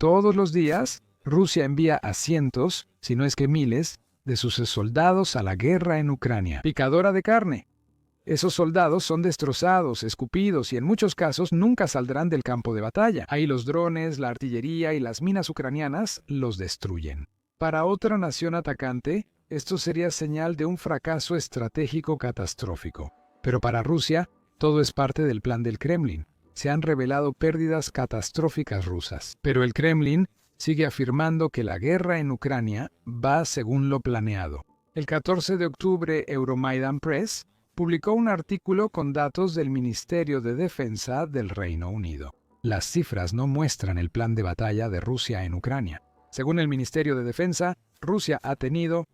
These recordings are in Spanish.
Todos los días, Rusia envía a cientos, si no es que miles, de sus soldados a la guerra en Ucrania. Picadora de carne. Esos soldados son destrozados, escupidos y en muchos casos nunca saldrán del campo de batalla. Ahí los drones, la artillería y las minas ucranianas los destruyen. Para otra nación atacante, esto sería señal de un fracaso estratégico catastrófico. Pero para Rusia, todo es parte del plan del Kremlin. Se han revelado pérdidas catastróficas rusas. Pero el Kremlin sigue afirmando que la guerra en Ucrania va según lo planeado. El 14 de octubre, Euromaidan Press publicó un artículo con datos del Ministerio de Defensa del Reino Unido. Las cifras no muestran el plan de batalla de Rusia en Ucrania. Según el Ministerio de Defensa, Rusia ha tenido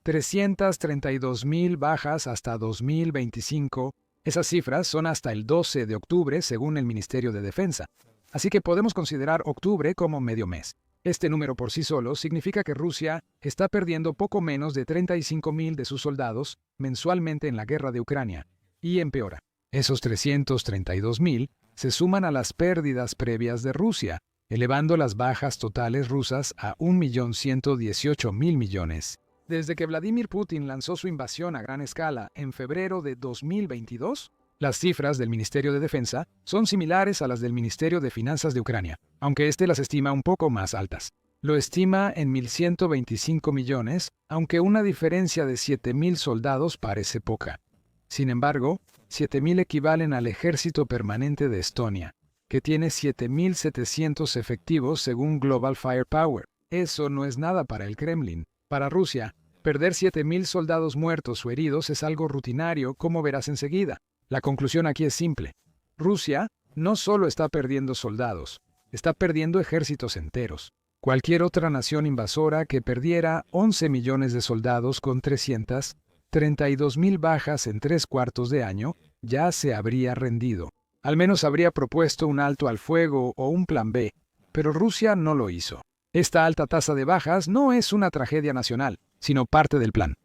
332.000 bajas hasta 2025. Esas cifras son hasta el 12 de octubre, según el Ministerio de Defensa. Así que podemos considerar octubre como medio mes. Este número por sí solo significa que Rusia está perdiendo poco menos de 35.000 de sus soldados mensualmente en la guerra de Ucrania. Y empeora. Esos 332.000 se suman a las pérdidas previas de Rusia, elevando las bajas totales rusas a 1.118.000 millones. Desde que Vladimir Putin lanzó su invasión a gran escala en febrero de 2022, las cifras del Ministerio de Defensa son similares a las del Ministerio de Finanzas de Ucrania, aunque este las estima un poco más altas. Lo estima en 1.125 millones, aunque una diferencia de 7.000 soldados parece poca. Sin embargo, 7.000 equivalen al ejército permanente de Estonia, que tiene 7.700 efectivos según Global Firepower. Eso no es nada para el Kremlin. Para Rusia, perder 7.000 soldados muertos o heridos es algo rutinario, como verás enseguida. La conclusión aquí es simple. Rusia no solo está perdiendo soldados, está perdiendo ejércitos enteros. Cualquier otra nación invasora que perdiera 11 millones de soldados con 332.000 bajas en 3/4 de año ya se habría rendido. Al menos habría propuesto un alto al fuego o un plan B, pero Rusia no lo hizo. Esta alta tasa de bajas no es una tragedia nacional, sino parte del plan.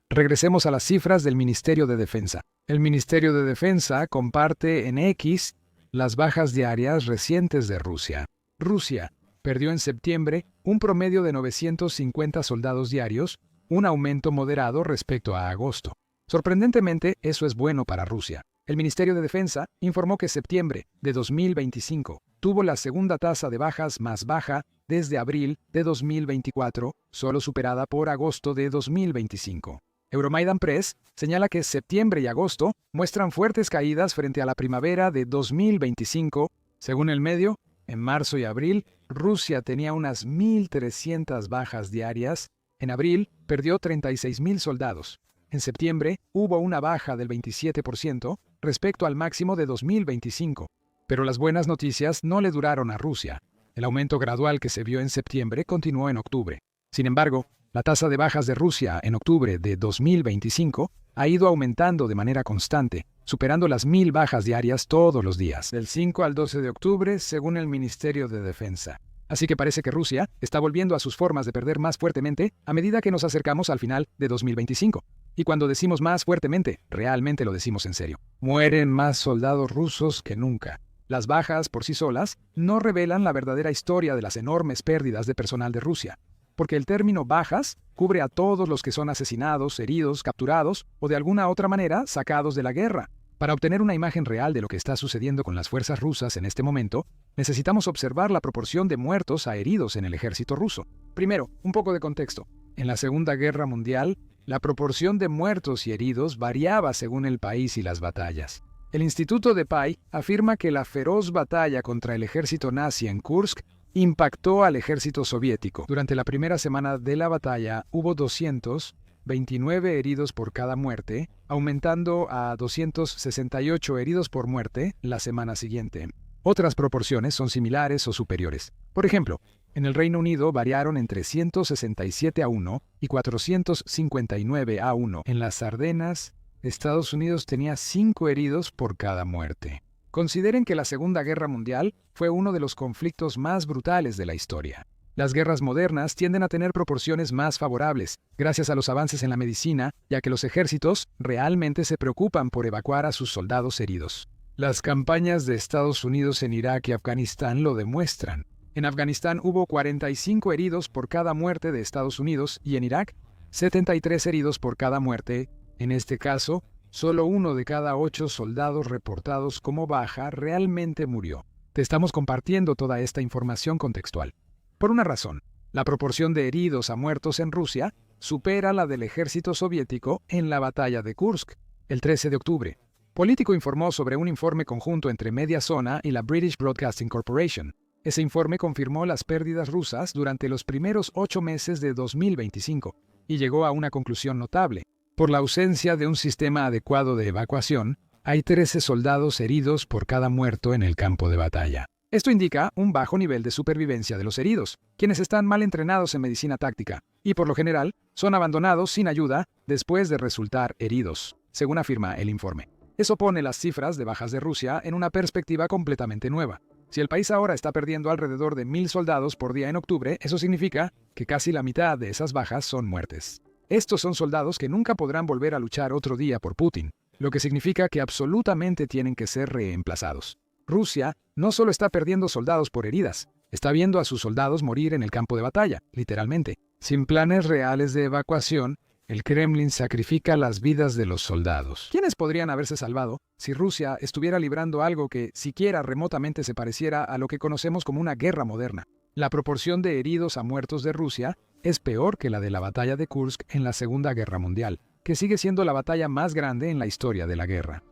Regresemos a las cifras del Ministerio de Defensa. El Ministerio de Defensa comparte en X las bajas diarias recientes de Rusia. Rusia perdió en septiembre un promedio de 950 soldados diarios, un aumento moderado respecto a agosto. Sorprendentemente, eso es bueno para Rusia. El Ministerio de Defensa informó que septiembre de 2025 tuvo la segunda tasa de bajas más baja desde abril de 2024, solo superada por agosto de 2025. Euromaidan Press señala que septiembre y agosto muestran fuertes caídas frente a la primavera de 2025. Según el medio, en marzo y abril, Rusia tenía unas 1.300 bajas diarias. En abril, perdió 36.000 soldados. En septiembre, hubo una baja del 27% respecto al máximo de 2025. Pero las buenas noticias no le duraron a Rusia. El aumento gradual que se vio en septiembre continuó en octubre. Sin embargo, la tasa de bajas de Rusia en octubre de 2025 ha ido aumentando de manera constante, superando las 1.000 bajas diarias todos los días, del 5 al 12 de octubre, según el Ministerio de Defensa. Así que parece que Rusia está volviendo a sus formas de perder más fuertemente a medida que nos acercamos al final de 2025. Y cuando decimos más fuertemente, realmente lo decimos en serio. Mueren más soldados rusos que nunca. Las bajas por sí solas no revelan la verdadera historia de las enormes pérdidas de personal de Rusia, porque el término bajas cubre a todos los que son asesinados, heridos, capturados o de alguna otra manera sacados de la guerra. Para obtener una imagen real de lo que está sucediendo con las fuerzas rusas en este momento, necesitamos observar la proporción de muertos a heridos en el ejército ruso. Primero, un poco de contexto. En la Segunda Guerra Mundial, la proporción de muertos y heridos variaba según el país y las batallas. El Instituto de Pai afirma que la feroz batalla contra el ejército nazi en Kursk impactó al ejército soviético. Durante la primera semana de la batalla hubo 229 heridos por cada muerte, aumentando a 268 heridos por muerte la semana siguiente. Otras proporciones son similares o superiores. Por ejemplo, en el Reino Unido variaron entre 167-1 y 459-1. En las Ardenas, Estados Unidos tenía 5 heridos por cada muerte. Consideren que la Segunda Guerra Mundial fue uno de los conflictos más brutales de la historia. Las guerras modernas tienden a tener proporciones más favorables, gracias a los avances en la medicina, ya que los ejércitos realmente se preocupan por evacuar a sus soldados heridos. Las campañas de Estados Unidos en Irak y Afganistán lo demuestran. En Afganistán hubo 45 heridos por cada muerte de Estados Unidos y en Irak, 73 heridos por cada muerte. En este caso, solo 1 de cada 8 soldados reportados como baja realmente murió. Te estamos compartiendo toda esta información contextual. Por una razón, la proporción de heridos a muertos en Rusia supera la del ejército soviético en la batalla de Kursk, el 13 de octubre. Político informó sobre un informe conjunto entre Media Zona y la British Broadcasting Corporation. Ese informe confirmó las pérdidas rusas durante los primeros 8 meses de 2025 y llegó a una conclusión notable. Por la ausencia de un sistema adecuado de evacuación, hay 13 soldados heridos por cada muerto en el campo de batalla. Esto indica un bajo nivel de supervivencia de los heridos, quienes están mal entrenados en medicina táctica, y por lo general son abandonados sin ayuda después de resultar heridos, según afirma el informe. Eso pone las cifras de bajas de Rusia en una perspectiva completamente nueva. Si el país ahora está perdiendo alrededor de 1.000 soldados por día en octubre, eso significa que casi la mitad de esas bajas son muertes. Estos son soldados que nunca podrán volver a luchar otro día por Putin, lo que significa que absolutamente tienen que ser reemplazados. Rusia no solo está perdiendo soldados por heridas, está viendo a sus soldados morir en el campo de batalla, literalmente. Sin planes reales de evacuación, el Kremlin sacrifica las vidas de los soldados. ¿Quiénes podrían haberse salvado si Rusia estuviera librando algo que siquiera remotamente se pareciera a lo que conocemos como una guerra moderna? La proporción de heridos a muertos de Rusia es peor que la de la batalla de Kursk en la Segunda Guerra Mundial, que sigue siendo la batalla más grande en la historia de la guerra.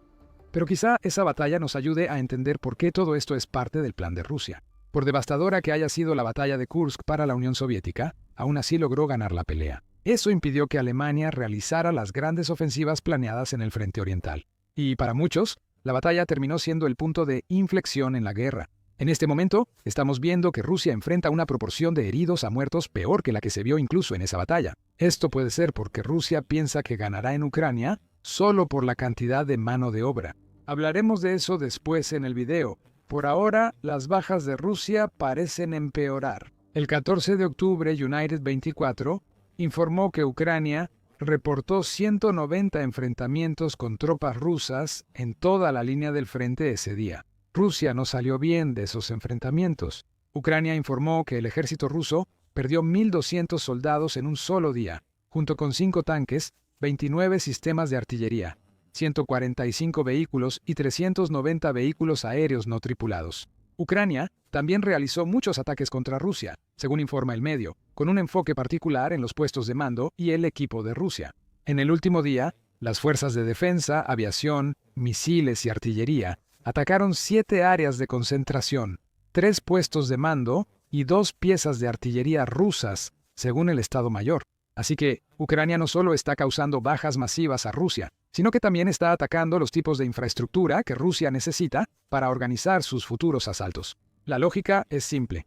Pero quizá esa batalla nos ayude a entender por qué todo esto es parte del plan de Rusia. Por devastadora que haya sido la batalla de Kursk para la Unión Soviética, aún así logró ganar la pelea. Eso impidió que Alemania realizara las grandes ofensivas planeadas en el frente oriental. Y para muchos, la batalla terminó siendo el punto de inflexión en la guerra. En este momento, estamos viendo que Rusia enfrenta una proporción de heridos a muertos peor que la que se vio incluso en esa batalla. Esto puede ser porque Rusia piensa que ganará en Ucrania solo por la cantidad de mano de obra. Hablaremos de eso después en el video. Por ahora, las bajas de Rusia parecen empeorar. El 14 de octubre, United 24 informó que Ucrania reportó 190 enfrentamientos con tropas rusas en toda la línea del frente ese día. Rusia no salió bien de esos enfrentamientos. Ucrania informó que el ejército ruso perdió 1.200 soldados en un solo día, junto con 5 tanques, 29 sistemas de artillería, 145 vehículos y 390 vehículos aéreos no tripulados. Ucrania también realizó muchos ataques contra Rusia, según informa el medio, con un enfoque particular en los puestos de mando y el equipo de Rusia. En el último día, las fuerzas de defensa, aviación, misiles y artillería atacaron 7 áreas de concentración, 3 puestos de mando y 2 piezas de artillería rusas, según el Estado Mayor. Así que Ucrania no solo está causando bajas masivas a Rusia, sino que también está atacando los tipos de infraestructura que Rusia necesita para organizar sus futuros asaltos. La lógica es simple.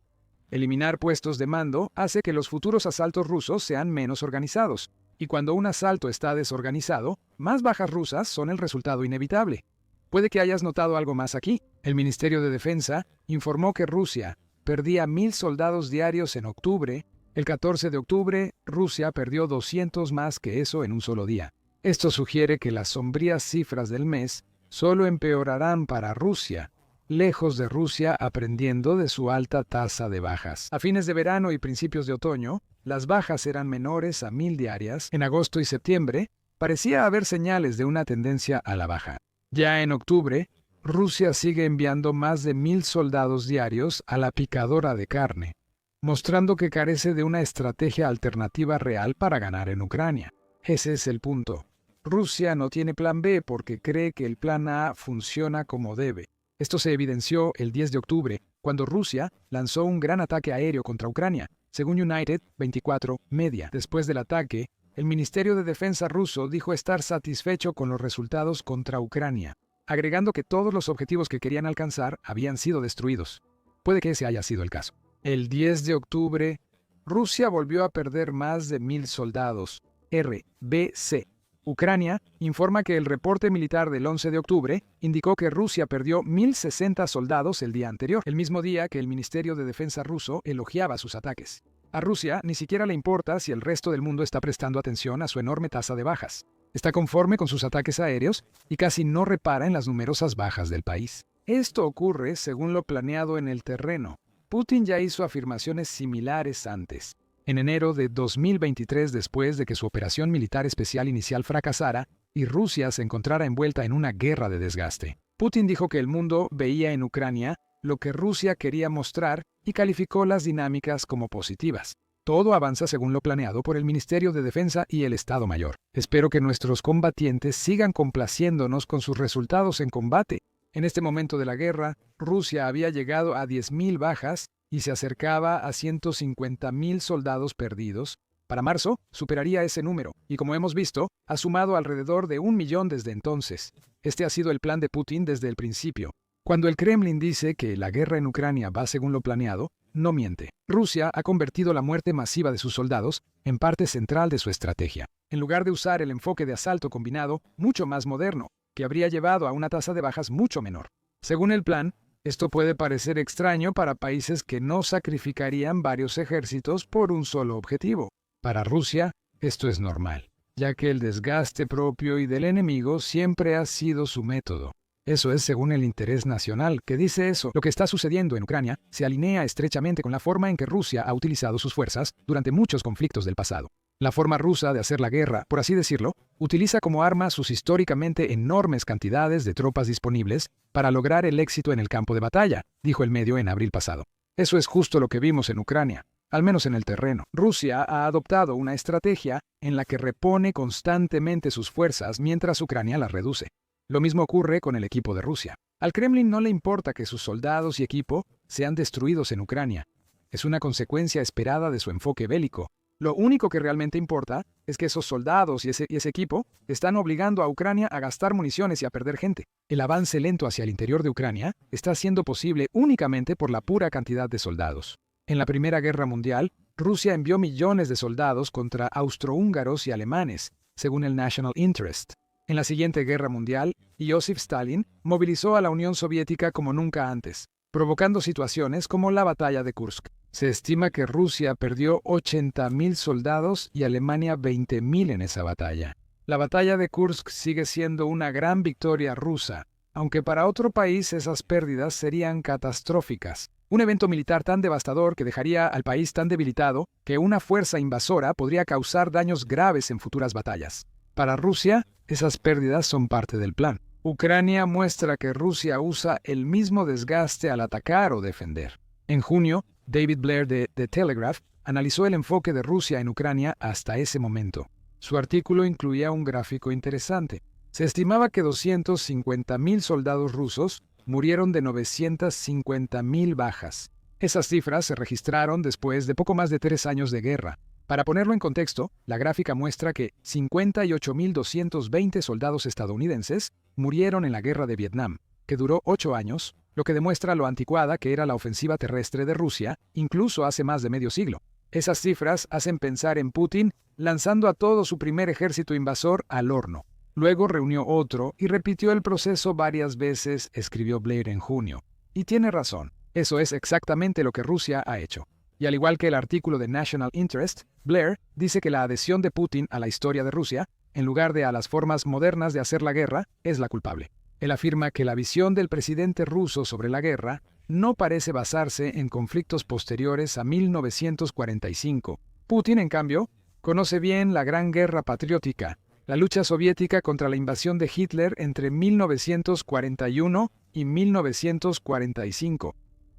Eliminar puestos de mando hace que los futuros asaltos rusos sean menos organizados, y cuando un asalto está desorganizado, más bajas rusas son el resultado inevitable. Puede que hayas notado algo más aquí. El Ministerio de Defensa informó que Rusia perdía 1.000 soldados diarios en octubre. El 14 de octubre, Rusia perdió 200 más que eso en un solo día. Esto sugiere que las sombrías cifras del mes solo empeorarán para Rusia, lejos de Rusia aprendiendo de su alta tasa de bajas. A fines de verano y principios de otoño, las bajas eran menores a 1.000 diarias. En agosto y septiembre, parecía haber señales de una tendencia a la baja. Ya en octubre, Rusia sigue enviando más de 1.000 soldados diarios a la picadora de carne, mostrando que carece de una estrategia alternativa real para ganar en Ucrania. Ese es el punto. Rusia no tiene plan B porque cree que el plan A funciona como debe. Esto se evidenció el 10 de octubre, cuando Rusia lanzó un gran ataque aéreo contra Ucrania, según United 24 Media. Después del ataque, el Ministerio de Defensa ruso dijo estar satisfecho con los resultados contra Ucrania, agregando que todos los objetivos que querían alcanzar habían sido destruidos. Puede que ese haya sido el caso. El 10 de octubre, Rusia volvió a perder más de 1.000 soldados. RBC. Ucrania informa que el reporte militar del 11 de octubre indicó que Rusia perdió 1.060 soldados el día anterior, el mismo día que el Ministerio de Defensa ruso elogiaba sus ataques. A Rusia ni siquiera le importa si el resto del mundo está prestando atención a su enorme tasa de bajas. Está conforme con sus ataques aéreos y casi no repara en las numerosas bajas del país. Esto ocurre según lo planeado en el terreno. Putin ya hizo afirmaciones similares antes. En enero de 2023, después de que su operación militar especial inicial fracasara y Rusia se encontrara envuelta en una guerra de desgaste, Putin dijo que el mundo veía en Ucrania lo que Rusia quería mostrar y calificó las dinámicas como positivas. Todo avanza según lo planeado por el Ministerio de Defensa y el Estado Mayor. Espero que nuestros combatientes sigan complaciéndonos con sus resultados en combate. En este momento de la guerra, Rusia había llegado a 10.000 bajas y se acercaba a 150.000 soldados perdidos. Para marzo, superaría ese número, y como hemos visto, ha sumado alrededor de 1 millón desde entonces. Este ha sido el plan de Putin desde el principio. Cuando el Kremlin dice que la guerra en Ucrania va según lo planeado, no miente. Rusia ha convertido la muerte masiva de sus soldados en parte central de su estrategia, en lugar de usar el enfoque de asalto combinado mucho más moderno, que habría llevado a una tasa de bajas mucho menor. Según el plan, esto puede parecer extraño para países que no sacrificarían varios ejércitos por un solo objetivo. Para Rusia, esto es normal, ya que el desgaste propio y del enemigo siempre ha sido su método. Eso es según el interés nacional, que dice eso. Lo que está sucediendo en Ucrania se alinea estrechamente con la forma en que Rusia ha utilizado sus fuerzas durante muchos conflictos del pasado. La forma rusa de hacer la guerra, por así decirlo, utiliza como arma sus históricamente enormes cantidades de tropas disponibles para lograr el éxito en el campo de batalla, dijo el medio en abril pasado. Eso es justo lo que vimos en Ucrania, al menos en el terreno. Rusia ha adoptado una estrategia en la que repone constantemente sus fuerzas mientras Ucrania las reduce. Lo mismo ocurre con el equipo de Rusia. Al Kremlin no le importa que sus soldados y equipo sean destruidos en Ucrania. Es una consecuencia esperada de su enfoque bélico. Lo único que realmente importa es que esos soldados y ese equipo están obligando a Ucrania a gastar municiones y a perder gente. El avance lento hacia el interior de Ucrania está siendo posible únicamente por la pura cantidad de soldados. En la Primera Guerra Mundial, Rusia envió millones de soldados contra austrohúngaros y alemanes, según el National Interest. En la siguiente guerra mundial, Joseph Stalin movilizó a la Unión Soviética como nunca antes, provocando situaciones como la batalla de Kursk. Se estima que Rusia perdió 80.000 soldados y Alemania 20.000 en esa batalla. La batalla de Kursk sigue siendo una gran victoria rusa, aunque para otro país esas pérdidas serían catastróficas. Un evento militar tan devastador que dejaría al país tan debilitado que una fuerza invasora podría causar daños graves en futuras batallas. Para Rusia, esas pérdidas son parte del plan. Ucrania muestra que Rusia usa el mismo desgaste al atacar o defender. En junio, David Blair de The Telegraph analizó el enfoque de Rusia en Ucrania hasta ese momento. Su artículo incluía un gráfico interesante. Se estimaba que 250.000 soldados rusos murieron de 950.000 bajas. Esas cifras se registraron después de poco más de 3 años de guerra. Para ponerlo en contexto, la gráfica muestra que 58.220 soldados estadounidenses murieron en la guerra de Vietnam, que duró 8 años, lo que demuestra lo anticuada que era la ofensiva terrestre de Rusia, incluso hace más de medio siglo. Esas cifras hacen pensar en Putin lanzando a todo su primer ejército invasor al horno. Luego reunió otro y repitió el proceso varias veces, escribió Blair en junio. Y tiene razón, eso es exactamente lo que Rusia ha hecho. Y al igual que el artículo de National Interest, Blair dice que la adhesión de Putin a la historia de Rusia, en lugar de a las formas modernas de hacer la guerra, es la culpable. Él afirma que la visión del presidente ruso sobre la guerra no parece basarse en conflictos posteriores a 1945. Putin, en cambio, conoce bien la Gran Guerra Patriótica, la lucha soviética contra la invasión de Hitler entre 1941 y 1945.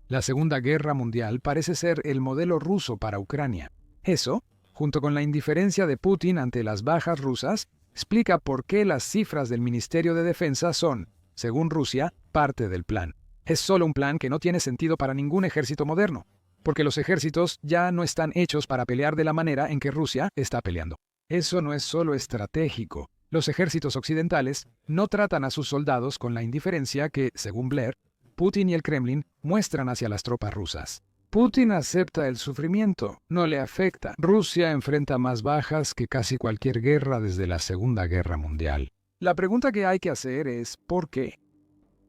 La Segunda Guerra Mundial parece ser el modelo ruso para Ucrania. Eso, junto con la indiferencia de Putin ante las bajas rusas, explica por qué las cifras del Ministerio de Defensa son, según Rusia, parte del plan. Es solo un plan que no tiene sentido para ningún ejército moderno, porque los ejércitos ya no están hechos para pelear de la manera en que Rusia está peleando. Eso no es solo estratégico. Los ejércitos occidentales no tratan a sus soldados con la indiferencia que, según Blair, Putin y el Kremlin muestran hacia las tropas rusas. Putin acepta el sufrimiento, no le afecta. Rusia enfrenta más bajas que casi cualquier guerra desde la Segunda Guerra Mundial. La pregunta que hay que hacer es ¿por qué?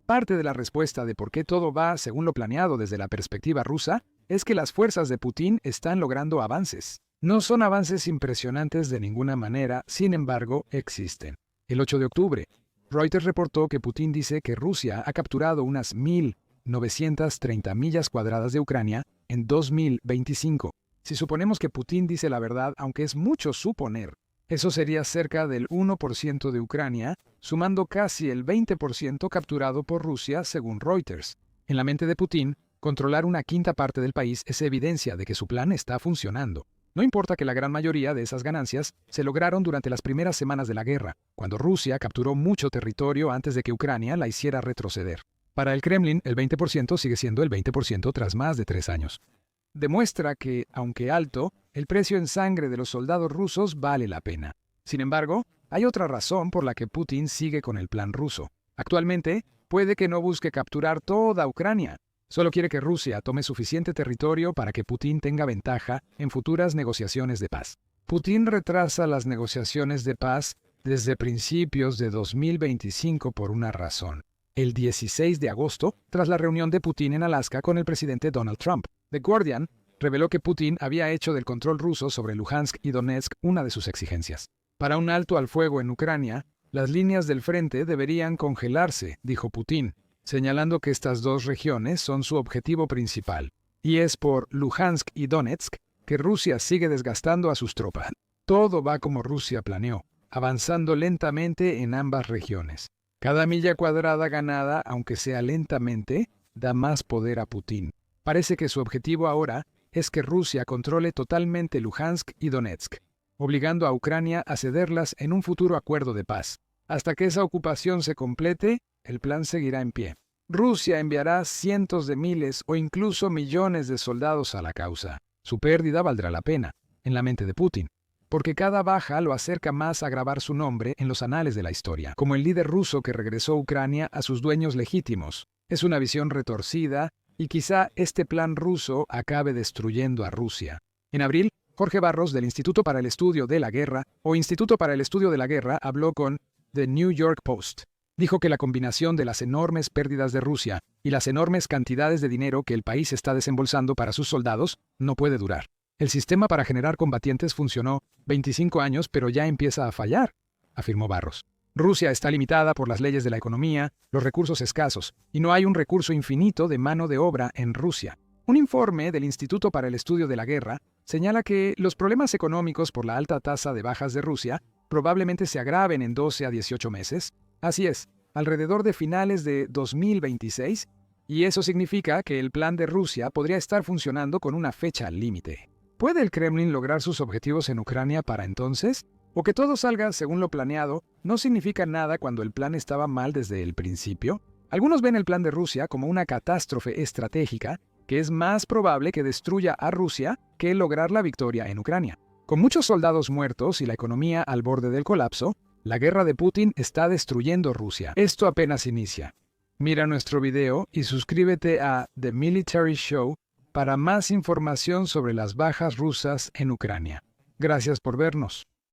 Parte de la respuesta de por qué todo va según lo planeado desde la perspectiva rusa es que las fuerzas de Putin están logrando avances. No son avances impresionantes de ninguna manera, sin embargo, existen. El 8 de octubre, Reuters reportó que Putin dice que Rusia ha capturado unas 1.000 930 millas cuadradas de Ucrania en 2025. Si suponemos que Putin dice la verdad, aunque es mucho suponer, eso sería cerca del 1% de Ucrania, sumando casi el 20% capturado por Rusia, según Reuters. En la mente de Putin, controlar una quinta parte del país es evidencia de que su plan está funcionando. No importa que la gran mayoría de esas ganancias se lograron durante las primeras semanas de la guerra, cuando Rusia capturó mucho territorio antes de que Ucrania la hiciera retroceder. Para el Kremlin, el 20% sigue siendo el 20% tras más de 3 años. Demuestra que, aunque alto, el precio en sangre de los soldados rusos vale la pena. Sin embargo, hay otra razón por la que Putin sigue con el plan ruso. Actualmente, puede que no busque capturar toda Ucrania. Solo quiere que Rusia tome suficiente territorio para que Putin tenga ventaja en futuras negociaciones de paz. Putin retrasa las negociaciones de paz desde principios de 2025 por una razón. El 16 de agosto, tras la reunión de Putin en Alaska con el presidente Donald Trump, The Guardian reveló que Putin había hecho del control ruso sobre Luhansk y Donetsk una de sus exigencias. Para un alto al fuego en Ucrania, las líneas del frente deberían congelarse, dijo Putin, señalando que estas dos regiones son su objetivo principal. Y es por Luhansk y Donetsk que Rusia sigue desgastando a sus tropas. Todo va como Rusia planeó, avanzando lentamente en ambas regiones. Cada milla cuadrada ganada, aunque sea lentamente, da más poder a Putin. Parece que su objetivo ahora es que Rusia controle totalmente Luhansk y Donetsk, obligando a Ucrania a cederlas en un futuro acuerdo de paz. Hasta que esa ocupación se complete, el plan seguirá en pie. Rusia enviará cientos de miles o incluso millones de soldados a la causa. Su pérdida valdrá la pena, en la mente de Putin, porque cada baja lo acerca más a grabar su nombre en los anales de la historia, como el líder ruso que regresó a Ucrania a sus dueños legítimos. Es una visión retorcida, y quizá este plan ruso acabe destruyendo a Rusia. En abril, Jorge Barros, del Instituto para el Estudio de la Guerra, habló con The New York Post. Dijo que la combinación de las enormes pérdidas de Rusia y las enormes cantidades de dinero que el país está desembolsando para sus soldados no puede durar. El sistema para generar combatientes funcionó 25 años, pero ya empieza a fallar, afirmó Barros. Rusia está limitada por las leyes de la economía, los recursos escasos, y no hay un recurso infinito de mano de obra en Rusia. Un informe del Instituto para el Estudio de la Guerra señala que los problemas económicos por la alta tasa de bajas de Rusia probablemente se agraven en 12 a 18 meses. Así es, alrededor de finales de 2026, y eso significa que el plan de Rusia podría estar funcionando con una fecha límite. ¿Puede el Kremlin lograr sus objetivos en Ucrania para entonces? O que todo salga según lo planeado no significa nada cuando el plan estaba mal desde el principio. Algunos ven el plan de Rusia como una catástrofe estratégica que es más probable que destruya a Rusia que lograr la victoria en Ucrania. Con muchos soldados muertos y la economía al borde del colapso, la guerra de Putin está destruyendo Rusia. Esto apenas inicia. Mira nuestro video y suscríbete a The Military Show para más información sobre las bajas rusas en Ucrania. Gracias por vernos.